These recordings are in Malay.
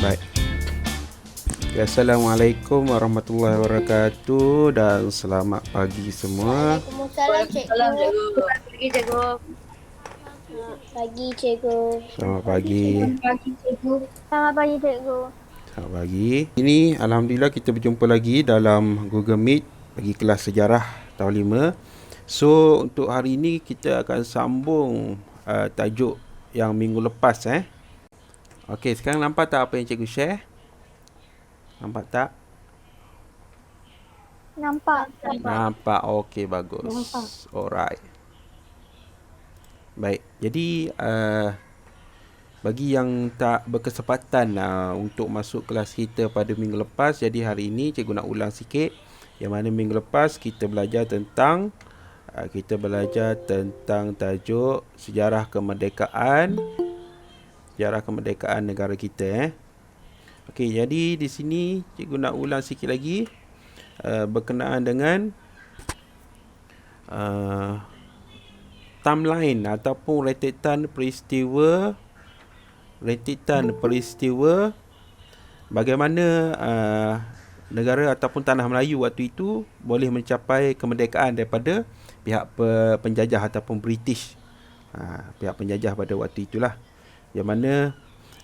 Baik. Okay, Assalamualaikum warahmatullahi wabarakatuh dan selamat pagi semua. Waalaikumsalam Salam cikgu. cikgu. Selamat pagi cikgu. Pagi cikgu. Selamat pagi. Selamat pagi cikgu. Selamat pagi cikgu. Selamat pagi. Ini alhamdulillah kita berjumpa lagi dalam Google Meet bagi kelas sejarah tahun 5. So untuk hari ini kita akan sambung tajuk yang minggu lepas Okey, sekarang nampak tak apa yang cikgu share? Nampak tak? Nampak. Nampak. Okey, bagus. Nampak. Alright. Baik. Jadi bagi yang tak berkesempatan untuk masuk kelas kita pada minggu lepas, jadi hari ini cikgu nak ulang sikit. Yang mana minggu lepas kita belajar tentang tajuk sejarah kemerdekaan negara kita Okey, jadi di sini cikgu nak ulang sikit lagi berkenaan dengan timeline ataupun rentetan peristiwa bagaimana negara ataupun tanah Melayu waktu itu boleh mencapai kemerdekaan daripada pihak penjajah ataupun British. Pihak penjajah pada waktu itulah. Yang mana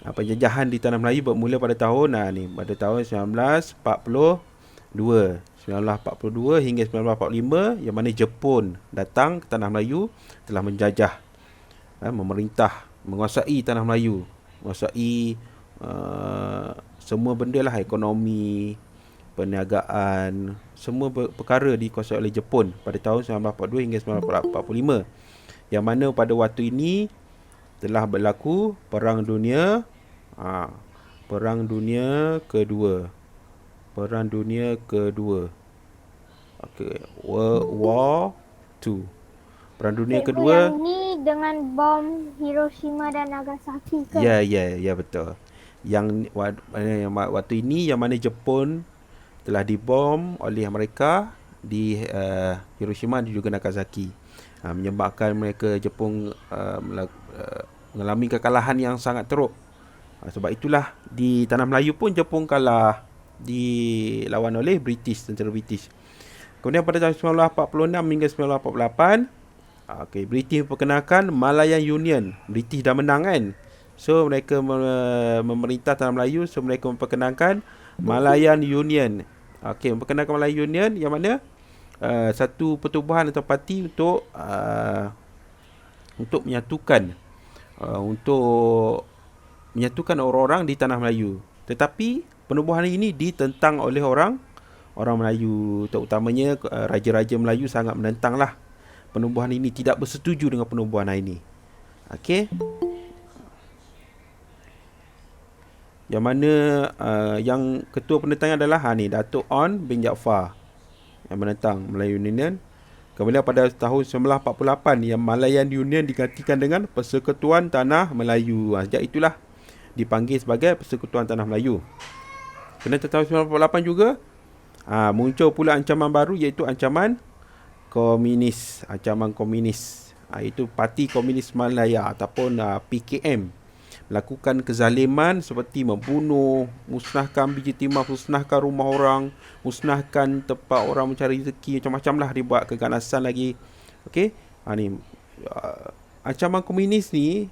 penjajahan di tanah Melayu bermula pada tahun pada tahun 1942 hingga 1945, yang mana Jepun datang ke tanah Melayu, telah menjajah, memerintah, menguasai tanah Melayu, menguasai semua benda lah, ekonomi, perniagaan, semua perkara dikuasai oleh Jepun pada tahun 1942 hingga 1945. Yang mana pada waktu ini telah berlaku Perang Dunia Kedua. Okay. World War II. Perang Dunia Kedua. Yang ni dengan bom Hiroshima dan Nagasaki ke? Ya betul. Yang waktu ini yang mana Jepun telah dibom oleh mereka di Hiroshima dan juga Nagasaki, menyebabkan mereka Jepun mengalami kekalahan yang sangat teruk. Sebab itulah di tanah Melayu pun Jepun kalah, dilawan oleh tentera British. Kemudian pada tahun 1946 hingga 1948, British memperkenalkan Malayan Union. British dah menang kan. So mereka memerintah tanah Melayu, so mereka memperkenalkan Malayan Union. Memperkenalkan Malayan Union yang mana satu pertubuhan atau parti untuk menyatukan orang-orang di tanah Melayu. Tetapi penubuhan ini ditentang oleh orang Melayu, terutamanya raja-raja Melayu sangat menentanglah penubuhan ini, tidak bersetuju dengan penubuhan ini. Yang mana yang ketua penentangnya adalah Datuk On bin Jaafar yang menentang Malayan Union. Kemudian pada tahun 1948 yang Malayan Union digantikan dengan Persekutuan Tanah Melayu. Sejak itulah dipanggil sebagai Persekutuan Tanah Melayu. Kemudian tahun 1948 juga muncul pula ancaman baru, iaitu ancaman komunis. Iaitu Parti Komunis Malaya ataupun PKM melakukan kezaliman seperti membunuh, musnahkan biji timah, musnahkan rumah orang, musnahkan tempat orang mencari rezeki, macam-macam lah dibuat keganasan lagi. Ancaman komunis ni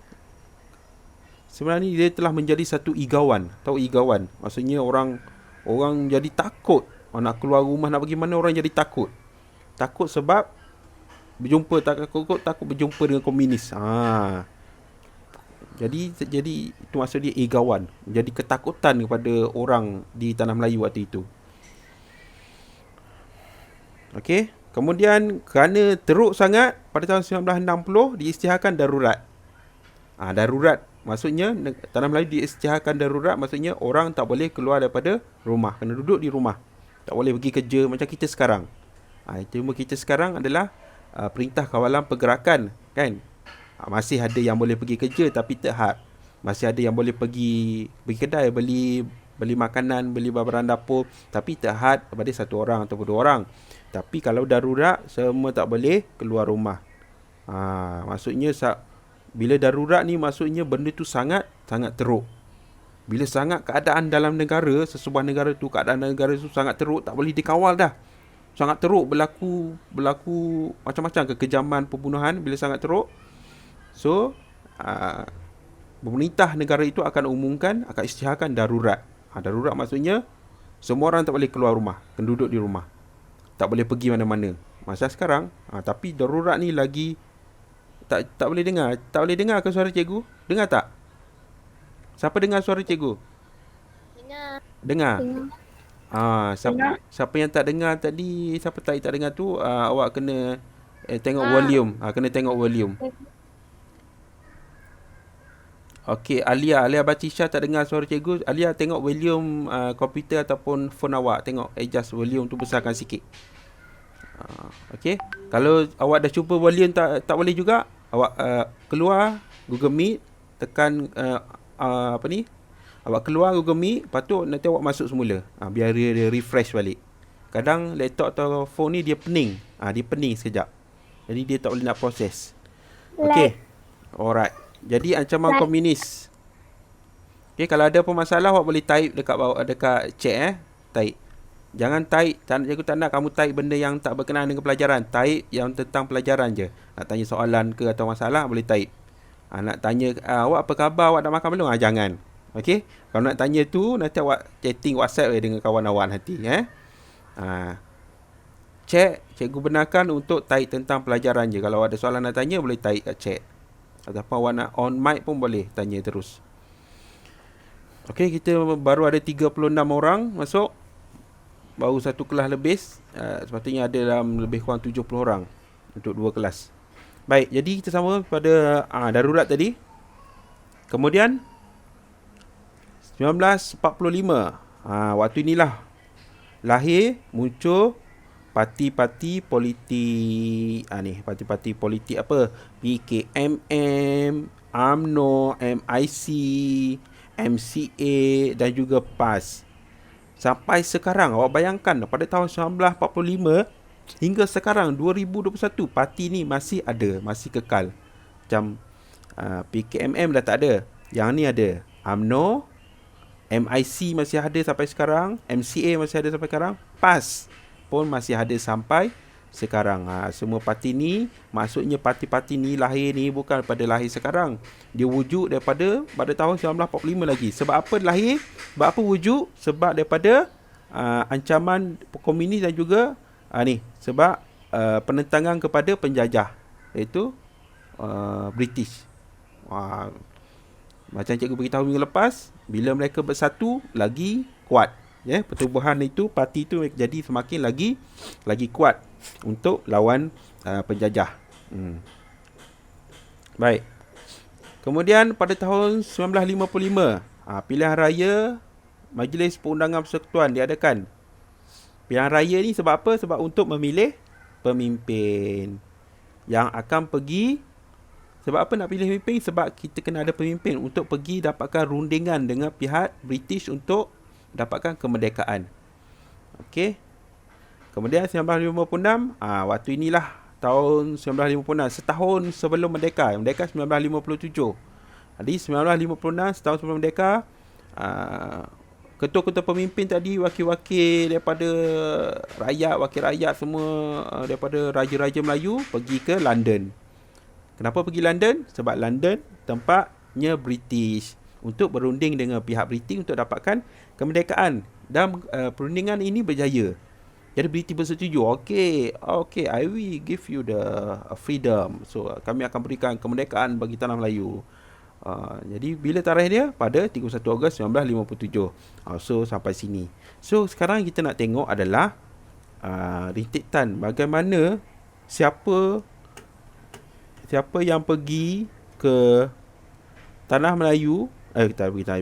sebenarnya dia telah menjadi satu igauan. Tahu igauan? Maksudnya orang jadi takut. Nak keluar rumah nak pergi mana, orang jadi takut. Takut sebab takut berjumpa dengan komunis. Jadi itu maksud dia igawan. Jadi ketakutan kepada orang di tanah Melayu waktu itu. Kemudian kerana teruk sangat, pada tahun 1960 diisytiharkan darurat. Darurat maksudnya tanah Melayu diisytiharkan darurat, maksudnya orang tak boleh keluar daripada rumah, kena duduk di rumah. Tak boleh pergi kerja macam kita sekarang. Cuma kita sekarang adalah perintah kawalan pergerakan kan. Masih ada yang boleh pergi kerja tapi terhad. Masih ada yang boleh pergi kedai beli makanan, beli barang dapur, tapi terhad kepada satu orang atau dua orang. Tapi kalau darurat, semua tak boleh keluar rumah. Maksudnya bila darurat ni, maksudnya benda tu sangat teruk. Bila sangat keadaan dalam negara, sesebuah negara tu, keadaan negara tu sangat teruk, tak boleh dikawal dah. Sangat teruk, berlaku macam-macam kekejaman, pembunuhan bila sangat teruk. So, pemerintah negara itu akan umumkan, akan isytiharkan darurat. Darurat maksudnya semua orang tak boleh keluar rumah, kena duduk di rumah. Tak boleh pergi mana-mana. Masa sekarang, tapi darurat ni lagi tak boleh dengar. Tak boleh dengar ke suara cikgu? Dengar tak? Siapa dengar suara cikgu? Dengar. Siapa yang tak dengar tadi, siapa tak dengar tu, awak kena tengok volume. Kena tengok volume. Okey, Alia Batisha tak dengar suara cikgu. Alia tengok volume komputer ataupun phone awak. Tengok adjust volume tu, besarkan sikit. Okey. Kalau awak dah cuba volume tak boleh juga, awak keluar Google Meet, tekan awak keluar Google Meet, lepas tu nanti awak masuk semula. Biar dia refresh balik. Kadang laptop atau phone ni dia pening. Dia pening sekejap. Jadi dia tak boleh nak proses. Okey. Alright. Jadi ancaman komunis. Okey, kalau ada apa masalah awak boleh type dekat bawah, dekat chat type. Jangan type, cikgu tak nak kamu type benda yang tak berkenaan dengan pelajaran. Type yang tentang pelajaran je. Nak tanya soalan ke atau masalah boleh type. Nak tanya awak apa khabar, awak dah makan belum? Jangan. Okey. Kalau nak tanya tu nanti awak chatting WhatsApp dengan kawan awak nanti chat, cikgu benarkan untuk type tentang pelajaran je. Kalau ada soalan nak tanya boleh type kat chat. Ataupun awak nak on mic pun boleh tanya terus. Okey, kita baru ada 36 orang masuk. Baru satu kelas lebih. Sepatutnya ada dalam lebih kurang 70 orang untuk dua kelas. Baik, jadi kita sama pada darurat tadi. Kemudian 1945. Waktu inilah lahir, muncul parti-parti politik. Parti-parti politik apa? PKMM, UMNO, MIC, MCA dan juga PAS. Sampai sekarang, awak bayangkan pada tahun 1945 hingga sekarang 2021, parti ni masih ada, masih kekal. Macam PKMM dah tak ada. Yang ni ada. UMNO, MIC masih ada sampai sekarang, MCA masih ada sampai sekarang, PAS pun masih ada sampai sekarang. Semua parti ni, maksudnya parti-parti ni lahir ni bukan pada lahir sekarang. Dia wujud pada tahun 1945 lagi. Sebab apa lahir? Sebab apa wujud? Sebab daripada ancaman komunis dan juga sebab penentangan kepada penjajah, iaitu British. Macam cikgu beritahu minggu lepas, bila mereka bersatu lagi kuat. Pertubuhan itu, parti itu jadi semakin lagi kuat untuk lawan penjajah. Baik. Kemudian pada tahun 1955, pilihan raya Majlis Perundangan Persekutuan diadakan. Pilihan raya ni sebab apa? Sebab untuk memilih pemimpin yang akan pergi. Sebab apa nak pilih pemimpin? Sebab kita kena ada pemimpin untuk pergi dapatkan rundingan dengan pihak British untuk dapatkan kemerdekaan. Okey. Kemudian 1956, waktu inilah tahun 1956, setahun sebelum merdeka. Merdeka 1957. Jadi 1956, setahun sebelum merdeka, ketua-ketua pemimpin tadi, wakil-wakil daripada rakyat, wakil rakyat semua daripada raja-raja Melayu pergi ke London. Kenapa pergi London? Sebab London tempatnya British, untuk berunding dengan pihak British untuk dapatkan kemerdekaan. Dan perundingan ini berjaya. Jadi British bersetuju. Okay, I will give you the freedom. So kami akan berikan kemerdekaan bagi tanah Melayu. Jadi bila tarikh dia? Pada 31 Ogos 1957. So sampai sini. So sekarang kita nak tengok adalah rintitan bagaimana siapa yang pergi ke tanah Melayu,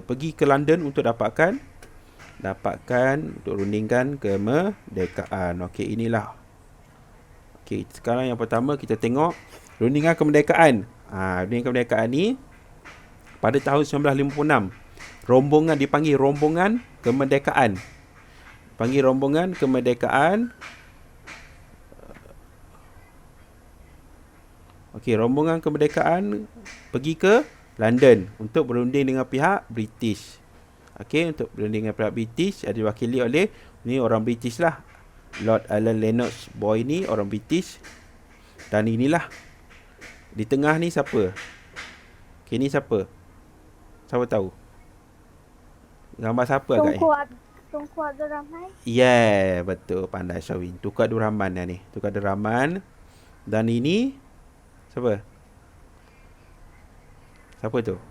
pergi ke London untuk dapatkan untuk rundingkan kemerdekaan. Okey, inilah. Okey, sekarang yang pertama kita tengok rundingan kemerdekaan. Rundingan kemerdekaan ni pada tahun 1956. Rombongan dipanggil rombongan kemerdekaan. Panggil rombongan kemerdekaan. Okey, rombongan kemerdekaan pergi ke London untuk berunding dengan pihak British. Okey, untuk perundingan pihak British diwakili oleh ni orang British lah. Lord Allen Lennox Boy ni orang British. Dan inilah di tengah ni siapa? Okey, ni siapa? Siapa tahu? Gambar siapa agaknya? Tunku Abdul Rahman. Yeah, betul, pandai Syawin. Tunku Abdul Rahman dah ni. Tunku Abdul Rahman. Dan ini siapa? Siapa tu?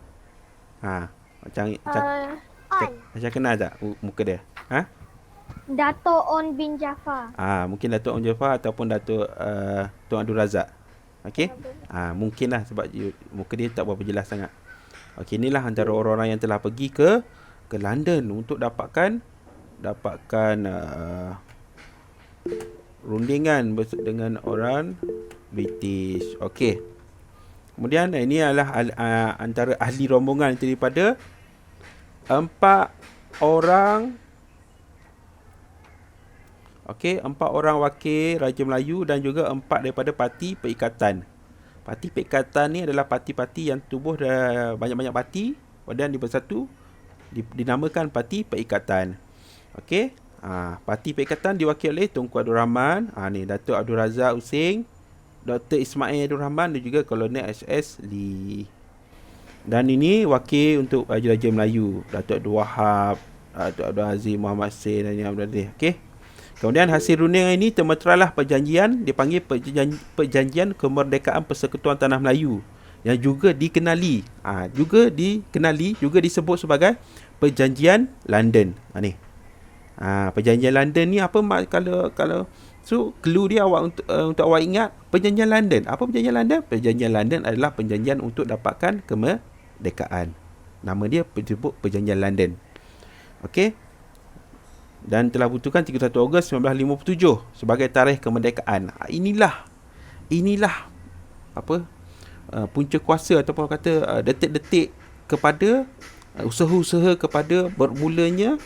Macam kenal tak muka dia? Dato' On bin Jaafar. Mungkin Dato' On Jaafar ataupun Dato' Tun Abdul Razak. Okey? Mungkin lah sebab muka dia tak berapa jelas sangat. Okey, inilah antara orang-orang yang telah pergi ke London untuk dapatkan rundingan dengan orang British. Okey. Kemudian ini adalah antara ahli rombongan daripada 4 orang. Okey, 4 orang wakil Raja Melayu dan juga 4 daripada parti perikatan. Parti perikatan ni adalah parti-parti yang tubuh banyak-banyak parti dan bersatu dinamakan parti perikatan. Okey. Parti perikatan diwakili oleh Tunku Abdul Rahman, ni Datuk Abdul Razak Using, Dr. Ismail Abdul Rahman dan juga Kolonel SS Lee. Dan ini wakil untuk Raja-Raja Melayu, Datuk Abdul Wahab, Datuk Abdul Aziz Muhammad Sin dan yang berada. Okey. Kemudian hasil rundingan ini termeteralah perjanjian dipanggil Perjanjian Kemerdekaan Persekutuan Tanah Melayu yang juga dikenali juga disebut sebagai Perjanjian London. Ni. Perjanjian London ni apa kalau so clue dia awak untuk awak ingat Perjanjian London. Apa Perjanjian London? Perjanjian London adalah perjanjian untuk dapatkan kemerdekaan. Nama dia disebut Perjanjian London. Okey. Dan telah butuhkan 31 Ogos 1957 sebagai tarikh kemerdekaan. Inilah apa punca kuasa ataupun kata detik-detik kepada usaha-usaha kepada bermulanya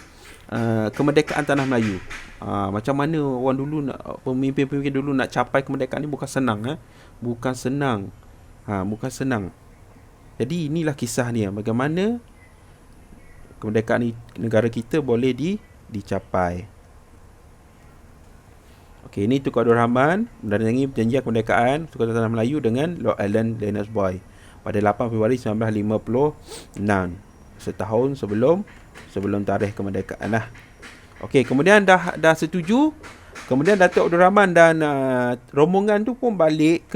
kemerdekaan tanah Melayu. Macam mana orang dulu pemimpin-pemimpin dulu nak capai kemerdekaan ni bukan senang. Bukan senang. Jadi inilah kisah ni, bagaimana kemerdekaan negara kita boleh dicapai. Okey, ini Tunku Abdul Rahman menandatangani perjanjian kemerdekaan Persekutuan Tanah Melayu dengan Lord Allen Lennox Boy pada 8 Februari 1956, setahun sebelum tarikh kemerdekaan lah. Okey, kemudian dah setuju. Kemudian Datuk Abdul Rahman dan rombongan tu pun balik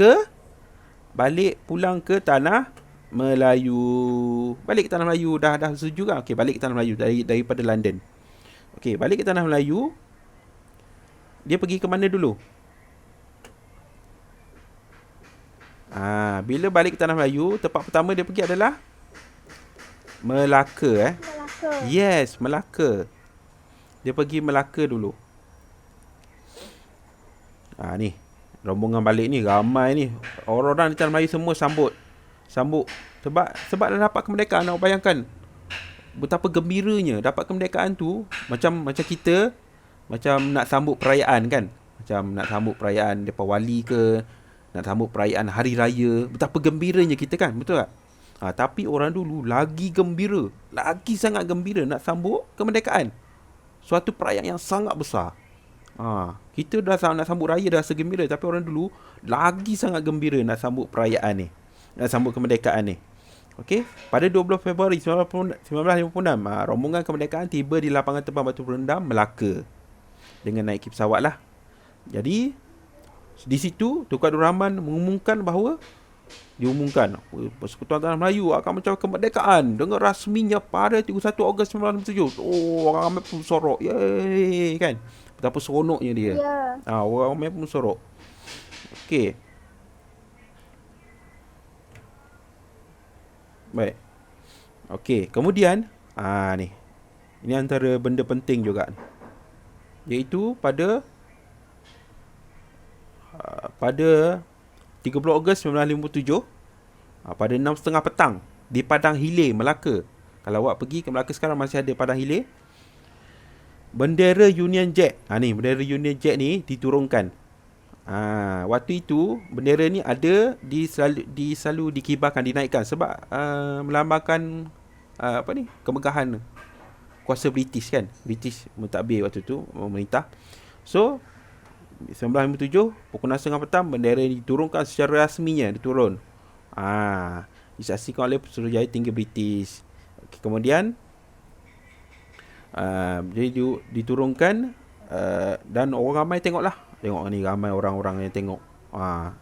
pulang ke Tanah Melayu. Balik ke Tanah Melayu dah setuju kan? Okey, balik ke Tanah Melayu daripada London. Okey, balik ke Tanah Melayu. Dia pergi ke mana dulu? Bila balik ke Tanah Melayu, tempat pertama dia pergi adalah Melaka. Melaka. Yes, Melaka. Dia pergi Melaka dulu. Ni rombongan balik ni ramai ni. Orang-orang di Tanah Melayu semua sambut. Sebab dah dapat kemerdekaan. Nak bayangkan betapa gembiranya dapat kemerdekaan tu. Macam kita macam nak sambut perayaan kan. Macam nak sambut perayaan depa wali ke, nak sambut perayaan hari raya. Betapa gembiranya kita kan, betul tak? Tapi orang dulu lagi sangat gembira nak sambut kemerdekaan. Suatu perayaan yang sangat besar. Kita dah nak sambut raya dah segembira, tapi orang dulu lagi sangat gembira nak sambut perayaan ni. Nak sambut kemerdekaan ni. Okey, pada 12 Februari 1956, rombongan kemerdekaan tiba di lapangan terbang Batu Berendam, Melaka dengan naik pesawat lah. Jadi di situ Tunku Abdul Rahman diumumkan Persekutuan Tanah Melayu akan mencapai kemerdekaan dengan rasminya pada 31 Ogos 1957. Orang ramai pun sorok. Yeay, kan? Betapa seronoknya dia. Orang ramai pun sorok. Okey. Baik. Okey, kemudian ni. Ini antara benda penting juga. Iaitu pada 30 Ogos 1957 pada 6.30 petang di Padang Hilir, Melaka. Kalau awak pergi ke Melaka sekarang masih ada Padang Hilir. Bendera Union Jack. Bendera Union Jack ni diturunkan. Waktu itu bendera ni ada selalu dikibarkan, dinaikkan sebab melambangkan kemegahan kuasa British kan. British mentadbir waktu tu, memerintah. So 1957 pukul 6.30 petang bendera diturunkan secara rasminya, diturun. Disaksikan oleh Suruhanjaya Tinggi British. Okay, kemudian jadi diturunkan dan orang ramai tengoklah. Tengok ni ramai orang-orang yang tengok.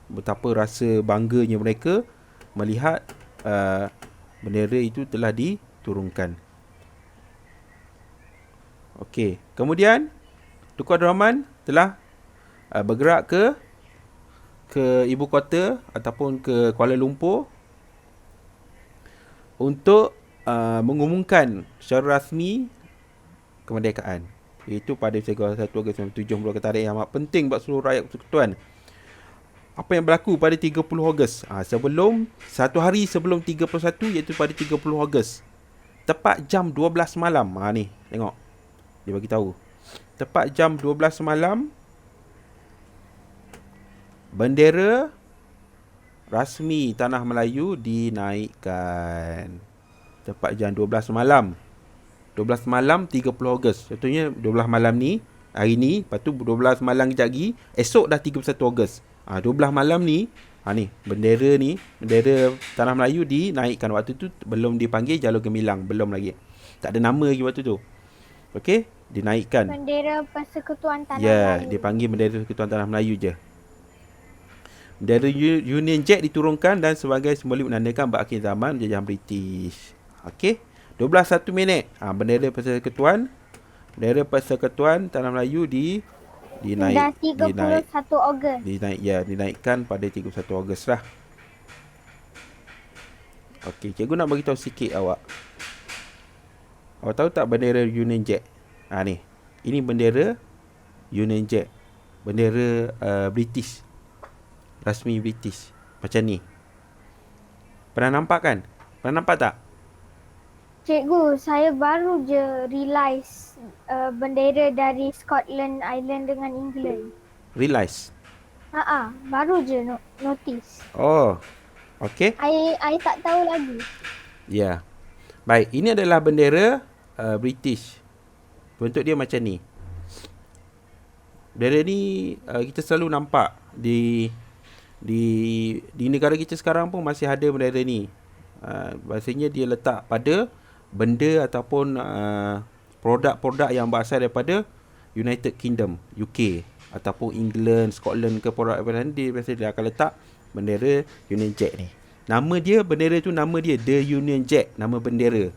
Betapa rasa bangganya mereka melihat bendera itu telah diturunkan. Okey, kemudian Tunku Abdul Rahman telah bergerak ke ibu kota ataupun ke Kuala Lumpur untuk mengumumkan secara rasmi kemerdekaan, iaitu pada 1 Ogos 1970. Tarikh yang amat penting buat seluruh rakyat persekutuan. Apa yang berlaku pada 30 Ogos? Satu hari sebelum 31, iaitu pada 30 Ogos, tepat jam 12 malam. Ni tengok, dia bagi tahu tepat jam 12 malam bendera rasmi Tanah Melayu dinaikkan. Tepat jam 12 malam. 12 malam 30 Ogos. Contohnya 12 malam ni, hari ni, lepas tu 12 malam kejap lagi, esok dah 31 Ogos. 12 malam ni, bendera Tanah Melayu dinaikkan. Waktu tu belum dipanggil Jalur Gemilang, belum lagi. Tak ada nama lagi waktu tu. Okey, dinaikkan. Bendera Persekutuan Tanah Melayu. Ya, dipanggil bendera Persekutuan Tanah Melayu je. Bendera Union Jack diturunkan dan sebagai simbolik menandakan berakhir zaman penjajahan British. Okey, 12:01 minit. Bendera Persekutuan Tanah Melayu Dah 31 Ogos. Dinaikkan pada 31 Ogos lah. Okey, cikgu nak bagi tahu sikit awak. Awak tahu tak bendera Union Jack? Ni. Ini bendera Union Jack. Bendera British. Rasmi British. Macam ni. Pernah nampak kan? Pernah nampak tak? Cikgu, saya baru je realise bendera dari Scotland Island dengan England. Realise? Baru je notice. Oh, okey. I tak tahu lagi. Ya. Baik, ini adalah bendera British. Bentuk dia macam ni. Bendera ni kita selalu nampak di negara kita sekarang pun masih ada bendera ni. Biasanya dia letak pada benda ataupun produk-produk yang berasal daripada United Kingdom, UK, ataupun England, Scotland ke produk daripada dia, biasanya dia akan letak bendera Union Jack ni. Nama dia, bendera tu nama dia The Union Jack, nama bendera.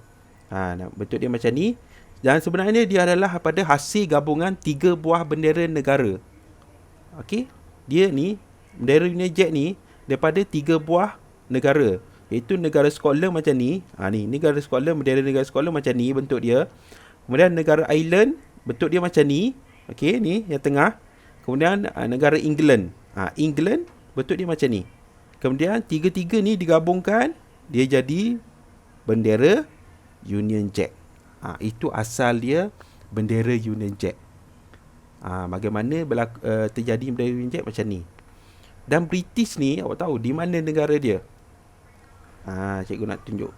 Bentuk dia macam ni. Dan sebenarnya dia adalah pada hasil gabungan 3 buah bendera negara. Okey, dia ni bendera Union Jack ni daripada 3 buah negara, iaitu negara Scotland macam ni. Ni negara Scotland, bendera negara Scotland macam ni bentuk dia. Kemudian negara Ireland, bentuk dia macam ni. Okey, ni yang tengah. Kemudian negara England. England bentuk dia macam ni. Kemudian tiga-tiga ni digabungkan, dia jadi bendera Union Jack. Itu asal dia bendera Union Jack. Bagaimana terjadi bendera Union Jack macam ni. Dan British ni, awak tahu di mana negara dia? Cikgu nak tunjuk.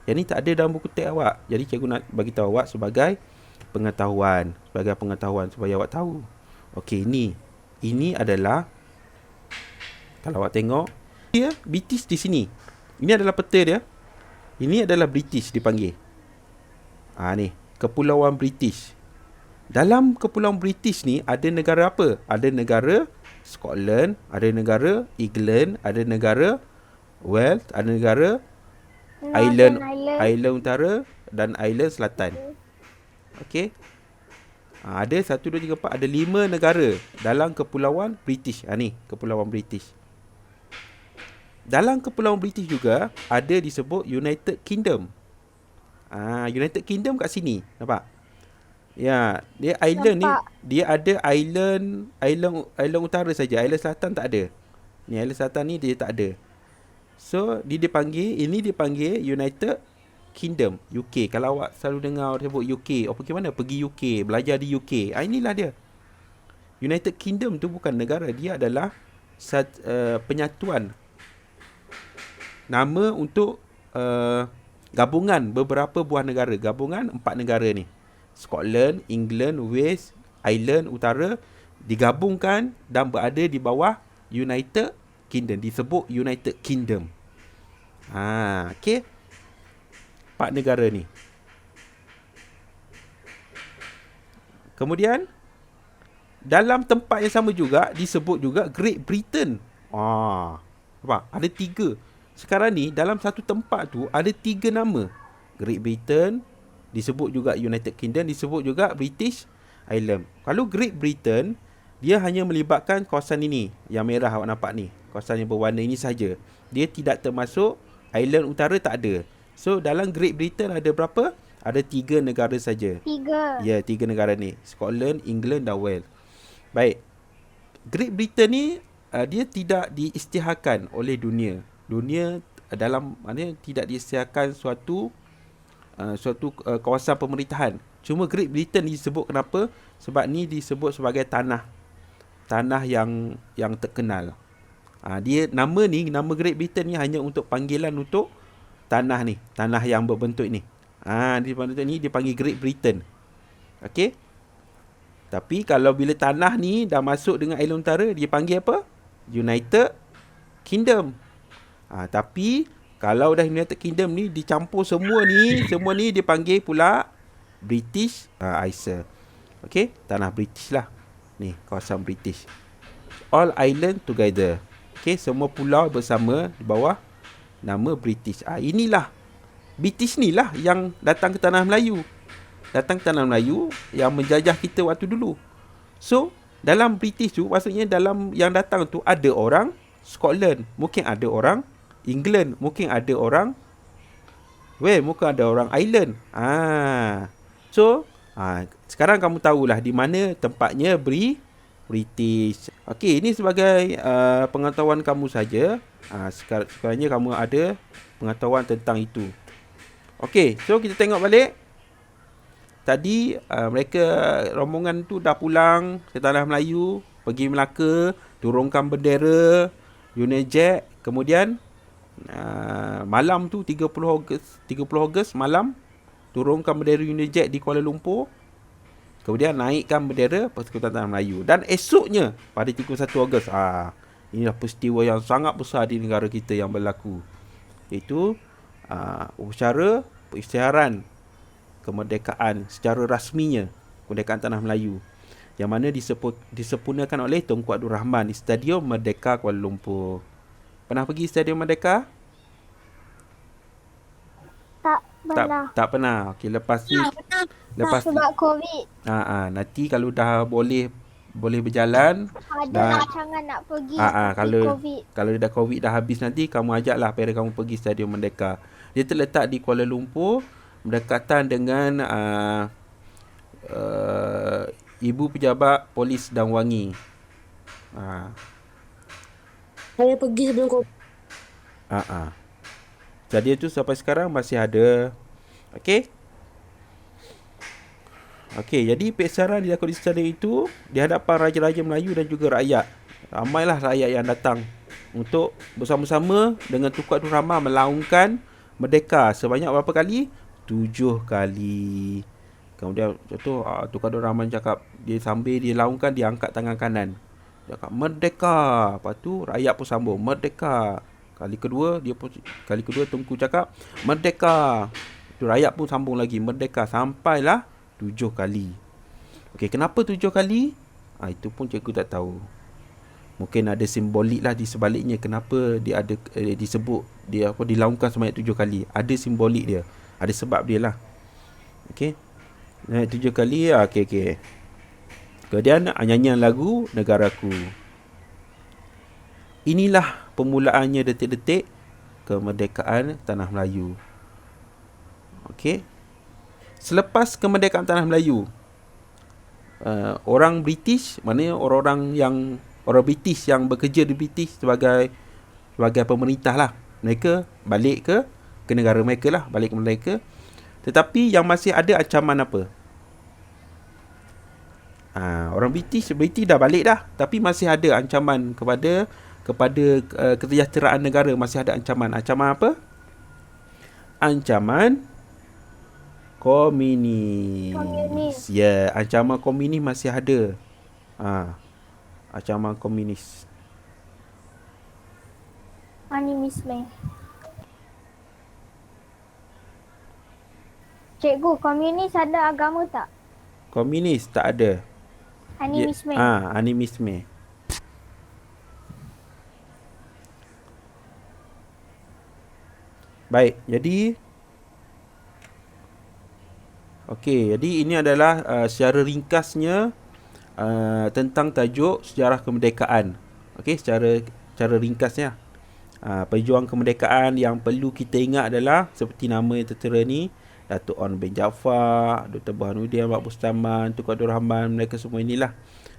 Yang ni tak ada dalam buku teks awak. Jadi cikgu nak bagi tahu awak sebagai pengetahuan supaya awak tahu. Okey, ini adalah, kalau awak tengok, dia British di sini. Ini adalah peta dia. Ini adalah British dipanggil. Ni, Kepulauan British. Dalam Kepulauan British ni ada negara apa? Ada negara Scotland, ada negara England, ada negara Wales, ada negara Ireland Utara dan Ireland Selatan. Okey. Ada 1, 2, 3, 4, ada 5 negara dalam Kepulauan British. Ni, Kepulauan British. Dalam Kepulauan British juga ada disebut United Kingdom. United Kingdom kat sini, nampak? Ya, dia island nampak. Ni dia ada island utara saja, island selatan tak ada. Ni island selatan ni dia tak ada. So dipanggil United Kingdom, UK. Kalau awak selalu dengar orang sebut UK, pergi mana? Pergi UK, belajar di UK. Inilah dia. United Kingdom tu bukan negara, dia adalah penyatuan nama untuk gabungan beberapa buah negara, gabungan 4 negara ni. Scotland, England, Wales, Ireland Utara digabungkan dan berada di bawah United Kingdom. Disebut United Kingdom. Okey. 4 negara ni. Kemudian dalam tempat yang sama juga disebut juga Great Britain. Nampak? Ada 3. Sekarang ni dalam satu tempat tu ada 3 nama. Great Britain, disebut juga United Kingdom, disebut juga British Island. Kalau Great Britain, dia hanya melibatkan kawasan ini. Yang merah awak nampak ni. Kawasan yang berwarna ini saja. Dia tidak termasuk Island Utara, tak ada. So dalam Great Britain ada berapa? Ada 3 negara saja. 3. Ya, 3 negara ni. Scotland, England dan Wales. Baik. Great Britain ni dia tidak diisytiharkan oleh dunia. Dunia dalam maknanya tidak diisytiharkan suatu kawasan pemerintahan. Cuma Great Britain disebut kenapa? Sebab ni disebut sebagai tanah yang terkenal. Dia nama Great Britain ni hanya untuk panggilan untuk tanah ni, tanah yang berbentuk ni. Dia panggil Great Britain. Okey. Tapi kalau bila tanah ni dah masuk dengan Island Utara, dia panggil apa? United Kingdom. Tapi kalau dah United Kingdom ni dicampur semua ni dia panggil pula British Isles. Okey, tanah British lah. Ni kawasan British. All island together. Okey, semua pulau bersama di bawah nama British. Inilah British ni lah yang datang ke tanah Melayu. Datang ke tanah Melayu yang menjajah kita waktu dulu. So, dalam British tu, maksudnya dalam yang datang tu ada orang Scotland, mungkin ada orang England, mungkin ada orang Wales, mungkin ada orang Ireland. So, sekarang kamu tahulah di mana tempatnya British. Okey, ini sebagai pengetahuan kamu saja. Sekarangnya kamu ada pengetahuan tentang itu. Okey, so kita tengok balik. Tadi mereka rombongan tu dah pulang ke tanah Melayu, pergi Melaka, turunkan bendera Union Jack. Kemudian malam tu 30 Ogos malam turunkan bendera Union Jack di Kuala Lumpur. Kemudian naikkan bendera Persekutuan Tanah Melayu. Dan esoknya pada 31 Ogos, inilah peristiwa yang sangat besar di negara kita yang berlaku. Iaitu upacara pengisytiharan kemerdekaan secara rasminya, kemerdekaan Tanah Melayu, yang mana disempurnakan oleh Tunku Abdul Rahman di Stadium Merdeka Kuala Lumpur. Pernah pergi Stadium Merdeka? Tak pernah. Tak pernah. Okey, lepas ni Sebab COVID. nanti kalau dah boleh berjalan, Ada rancangan nak pergi. kalau dah COVID dah habis, nanti kamu ajaklah parent kamu pergi Stadium Merdeka. Dia terletak di Kuala Lumpur, berdekatan dengan Ibu Pejabat Polis Dan Wangi. Saya pergi sebelum COVID. Jadi itu sampai sekarang masih ada. Okey. Jadi pengisytiharan dilakukan di stadium itu di hadapan raja-raja Melayu dan juga rakyat. Ramailah rakyat yang datang untuk bersama-sama dengan Tunku Abdul Rahman melaungkan merdeka sebanyak berapa kali? 7 kali. Kemudian tu Tunku Abdul Rahman cakap, dia sambil dia laungkan, dia angkat tangan kanan. Dia cakap merdeka. Lepas tu rakyat pun sambung merdeka. Kali kedua Tunku cakap merdeka. Tu rakyat pun sambung lagi merdeka, sampailah 7 kali. Okey, kenapa 7 kali? Itu pun cikgu tak tahu. Mungkin ada simbolik lah di sebaliknya kenapa dia ada disebut dia dilaungkan sebanyak 7 kali. Ada simbolik dia. Ada sebab dia lah. Okey. 7 kali. Okey. Kemudian nyanyian lagu Negaraku. Inilah permulaannya detik-detik kemerdekaan Tanah Melayu. Okey. Selepas kemerdekaan Tanah Melayu, orang British, maknanya orang British yang bekerja di British sebagai pemerintah lah, mereka balik ke negara mereka lah, balik ke mereka. Tetapi yang masih ada ancaman apa? Orang British dah balik dah, tapi masih ada ancaman kepada kesejahteraan negara. Masih ada ancaman. Ancaman apa? Ancaman Komunis. Ya, ancaman komunis masih ada. Ancaman komunis. Animisme. Cikgu, komunis ada agama tak? Komunis tak ada. Animisme. Animisme. Baik, jadi jadi ini adalah secara ringkasnya tentang tajuk sejarah kemerdekaan. Secara ringkasnya. Pejuang kemerdekaan yang perlu kita ingat adalah seperti nama yang tertera ni, Datuk On bin Jaafar, Dr. Burhanuddin Ahmad Bustaman, Tunku Abdul Rahman, mereka semua inilah.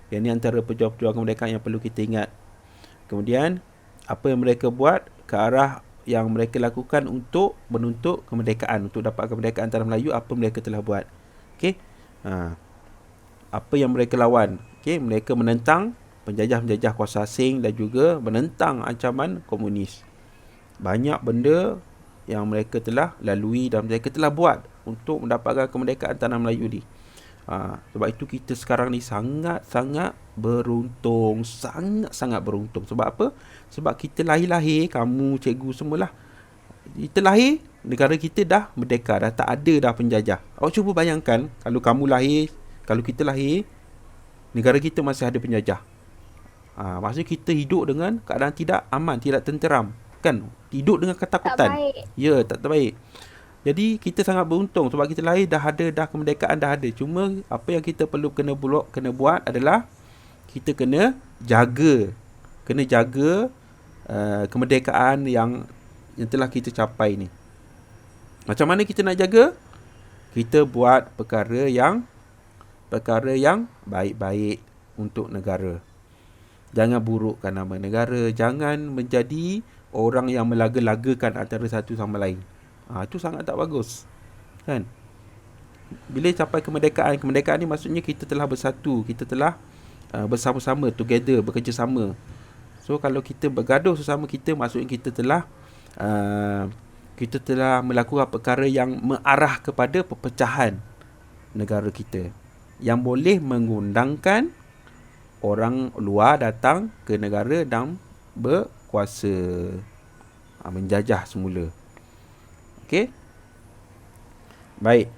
Yang ni antara pejuang-pejuang kemerdekaan yang perlu kita ingat. Kemudian apa yang mereka buat ke arah yang mereka lakukan untuk menuntut kemerdekaan, untuk dapat kemerdekaan tanah Melayu, apa mereka telah buat. Okey. Apa yang mereka lawan? Okey, mereka menentang penjajah-penjajah kuasa asing dan juga menentang ancaman komunis. Banyak benda yang mereka telah lalui dan mereka telah buat untuk mendapatkan kemerdekaan tanah Melayu ni. Sebab itu kita sekarang ni sangat-sangat beruntung. Sangat-sangat beruntung. Sebab apa? Sebab kita lahir-lahir, kamu, cikgu semualah, kita lahir, negara kita dah merdeka, dah tak ada dah penjajah. Awak cuba bayangkan, kalau kamu lahir, kalau kita lahir, negara kita masih ada penjajah. Maksudnya kita hidup dengan keadaan tidak aman, tidak tenteram, kan? Hidup dengan ketakutan. Tak baik. Ya, tak terbaik. Jadi kita sangat beruntung sebab kita lahir dah ada, dah kemerdekaan dah ada. Cuma apa yang kita perlu kena buat adalah kita kena jaga kemerdekaan yang telah kita capai ni. Macam mana kita nak jaga? Kita buat perkara yang baik-baik untuk negara. Jangan burukkan nama negara, jangan menjadi orang yang melaga-lagakan antara satu sama lain. Itu sangat tak bagus. Kan? Bila capai kemerdekaan ni maksudnya kita telah bersatu, kita telah bersama-sama, together, bekerjasama. So kalau kita bergaduh sesama kita, maksudnya kita telah melakukan perkara yang mengarah kepada perpecahan negara kita, yang boleh mengundangkan orang luar datang ke negara dan berkuasa, menjajah semula. Okey? Baik.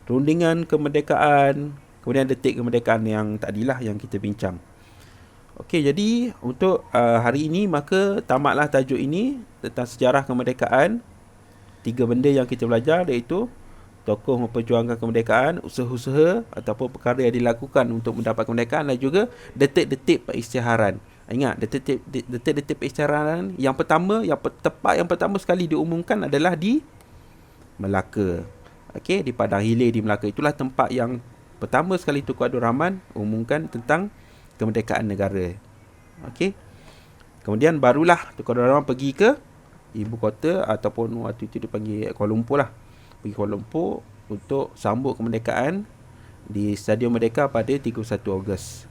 Rundingan kemerdekaan, kemudian detik kemerdekaan yang tadilah yang kita bincang. Okey, jadi untuk hari ini maka tamatlah tajuk ini tentang sejarah kemerdekaan. 3 benda yang kita belajar, iaitu tokoh memperjuangkan kemerdekaan, usaha-usaha ataupun perkara yang dilakukan untuk mendapat kemerdekaan, dan juga detik-detik peristiharan. Ingat, detik-detik peristiharan yang pertama, yang pertama sekali diumumkan adalah di Melaka. Okey, di Padang Hilir di Melaka. Itulah tempat yang pertama sekali Tunku Abdul Rahman umumkan tentang kemerdekaan negara. Okey. Kemudian barulah Tunku Abdul Rahman pergi ke ibu kota, ataupun waktu itu dipanggil Kuala Lumpur lah. Pergi Kuala Lumpur untuk sambut kemerdekaan di Stadium Merdeka pada 31 Ogos.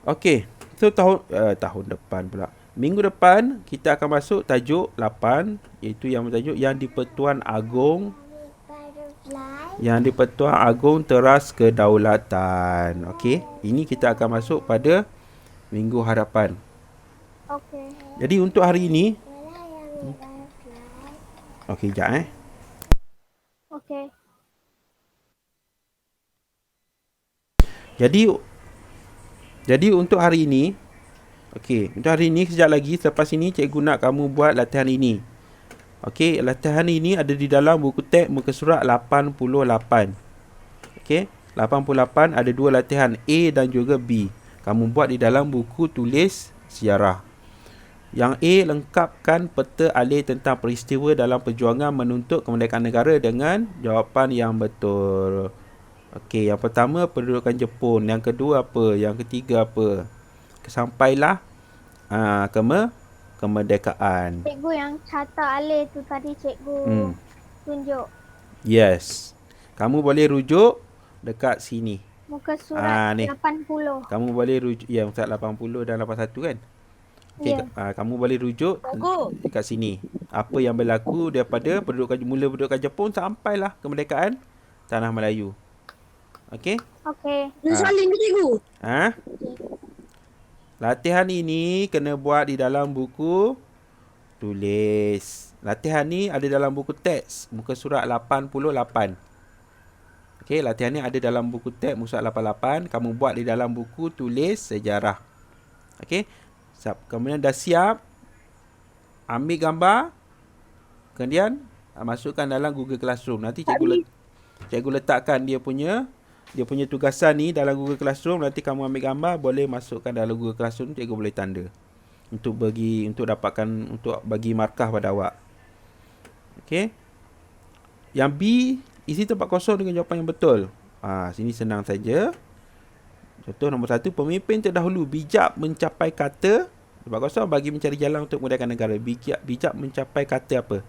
Okey, so tahun depan pula. Minggu depan kita akan masuk tajuk 8, iaitu yang bertajuk Yang di-Pertuan Agong, Teras Kedaulatan. Okey, ini kita akan masuk pada minggu hadapan. Okey. Jadi untuk hari ini, okey, sekejap Okey. Jadi untuk hari ini, sekejap lagi selepas ini cikgu nak kamu buat latihan ini. Okey, latihan ini ada di dalam buku teks muka surat 88. Okey, 88 ada 2 latihan, A dan juga B. Kamu buat di dalam buku tulis sejarah. Yang A, lengkapkan peta alih tentang peristiwa dalam perjuangan menuntut kemerdekaan negara dengan jawapan yang betul. Okey, yang pertama pendudukan Jepun, yang kedua apa, yang ketiga apa. Sampailah kemerdekaan. Cikgu yang carta alih tu tadi cikgu tunjuk. Yes. Kamu boleh rujuk dekat sini. Muka surat ni. 80. Kamu boleh rujuk, ya, muka 80 dan 81 kan. Okey, Ya. kamu boleh rujuk dekat sini. Apa yang berlaku daripada pendudukan Jepun sampailah kemerdekaan tanah Melayu. Okey? Okey. Ada soalan ke cikgu? Ha? Latihan ini kena buat di dalam buku tulis. Latihan ni ada dalam buku teks, muka surat 88. Okey, latihan ni ada dalam buku teks muka surat 88. Kamu buat di dalam buku tulis sejarah. Okey? Kemudian dah siap, ambil gambar, kemudian masukkan dalam Google Classroom. Nanti cikgu letakkan dia punya tugasan ni dalam Google Classroom. Nanti kamu ambil gambar, boleh masukkan dalam Google Classroom, cikgu boleh tanda untuk bagi markah pada awak. Okey. Yang B, isi tempat kosong dengan jawapan yang betul. Sini senang saja. Contoh nombor 1, pemimpin terdahulu bijak mencapai kata, tempat kosong, bagi mencari jalan untuk memudahkan negara. Bijak mencapai kata apa?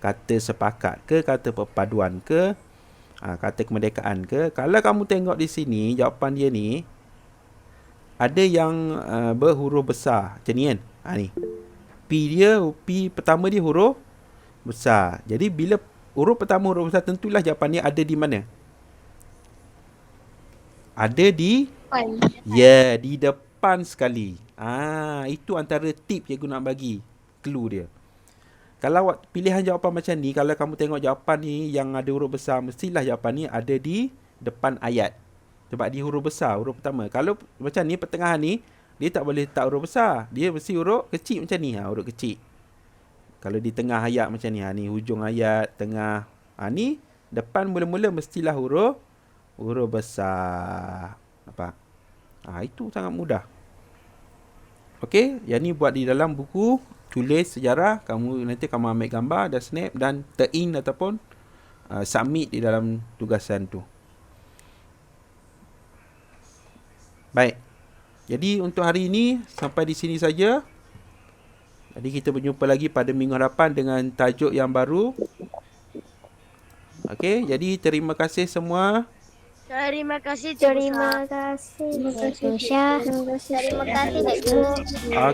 Kata sepakat ke, kata perpaduan ke, kata kemerdekaan ke. Kalau kamu tengok di sini, jawapan dia ni ada yang berhuruf besar macam ni kan. Ni P pertama dia huruf besar. Jadi bila huruf pertama huruf besar, tentulah jawapan dia ada di mana? Ada di di depan sekali. Itu antara tip cikgu nak bagi, clue dia. Kalau pilihan jawapan macam ni, kalau kamu tengok jawapan ni yang ada huruf besar, mestilah jawapan ni ada di depan ayat. Sebab dia huruf besar, huruf pertama. Kalau macam ni, pertengahan ni, dia tak boleh letak huruf besar. Dia mesti huruf kecil macam ni. Huruf kecil. Kalau di tengah ayat macam ni, ni hujung ayat, tengah. Ni depan mula-mula mestilah huruf besar. Nampak? Itu sangat mudah. Okey, yang ni buat di dalam buku tulis sejarah. Nanti kamu ambil gambar dan snap dan tein ataupun submit di dalam tugasan tu. Baik. Jadi untuk hari ini sampai di sini saja. Jadi kita berjumpa lagi pada minggu hadapan dengan tajuk yang baru. Okey, jadi terima kasih semua. Terima kasih. Terima kasih. Syah. Terima kasih cikgu.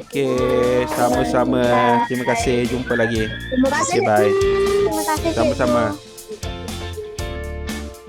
Okey, sama-sama. Terima kasih. Jumpa lagi. Terima kasih. Okey, bye. Terima kasih cikgu. Sama-sama.